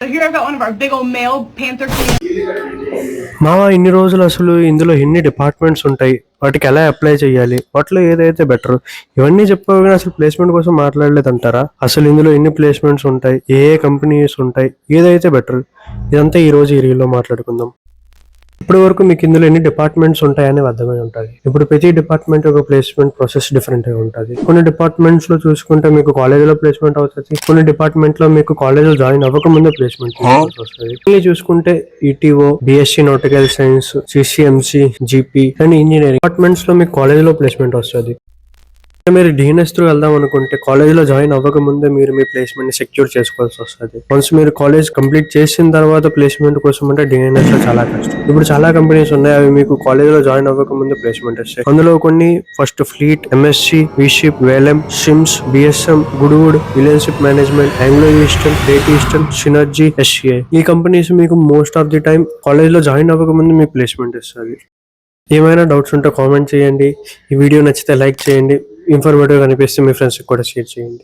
So here I've got one of our big old male panther cans. మావా ఇన్ని రోజులు అసలు ఇందులో ఎన్ని డిపార్ట్మెంట్స్ ఉంటాయి, వాటికి ఎలా అప్లై చేయాలి, వాటిలో ఏదైతే బెటర్, ఇవన్నీ చెప్పావు కానీ అసలు ప్లేస్మెంట్ కోసం మాట్లాడలేదంటారా? అసలు ఇందులో ఎన్ని ప్లేస్మెంట్స్ ఉంటాయి, ఏ ఏ కంపెనీస్ ఉంటాయి, ఏదైతే బెటర్, ఇదంతా ఈ రోజు ఈ రీల్లో మాట్లాడుకుందాం. ఇప్పటి వరకు మీకు ఇందులో ఎన్ని డిపార్ట్మెంట్స్ ఉంటాయని అర్థమై ఉంటుంది. ఇప్పుడు ప్రతి డిపార్ట్మెంట్ యొక్క ప్లేస్మెంట్ ప్రాసెస్ డిఫరెంట్ గా ఉంటుంది. కొన్ని డిపార్ట్మెంట్స్ లో చూసుకుంటే మీకు కాలేజీలో ప్లేస్మెంట్ అవుతుంది, కొన్ని డిపార్ట్మెంట్ లో మీకు కాలేజీలో జాయిన్ అవ్వక ముందే ప్లేస్మెంట్ వస్తుంది. ఇన్ని చూసుకుంటే ETO, BSc nautical science, CCMC, GP and engineering departments లో మీకు కాలేజీలో ప్లేస్మెంట్ వస్తుంది. మీరు డిఎన్ఎస్ త్రూ వెళ్దాం అనుకుంటే కాలేజీలో జాయిన్ అవ్వక ముందే మీరు మీ ప్లేస్మెంట్ ని సెక్యూర్ చేసుకోవాల్సి వస్తుంది. వన్స్ మీరు కాలేజ్ కంప్లీట్ చేసిన తర్వాత ప్లేస్మెంట్ కోసం అంటే డిఎన్ఎస్ లో చాలా కష్టం. ఇప్పుడు చాలా కంపెనీస్ ఉన్నాయి, అవి మీకు కాలేజీలో జాయిన్ అవ్వక ముందే ప్లేస్మెంట్ ఇస్తాయి. అందులో కొన్ని first fleet, MSC, V Ships, Wallem, SIMS, BSM, Goodwood, Reliance Ship management, Anglo Eastern, Great Eastern, Synergy, SCI. ఈ కంపెనీస్ మీకు మోస్ట్ ఆఫ్ ది టైం కాలేజీలో జాయిన్ అవ్వక ముందు మీ ప్లేస్మెంట్ ఇస్తుంది. ఏమైనా డౌట్స్ ఉంటే కామెంట్ చేయండి. ఈ వీడియో నచ్చితే లైక్ చేయండి. ఇన్ఫర్మేటివ్ అనిపిస్తే మీ ఫ్రెండ్స్కి కూడా షేర్ చేయండి.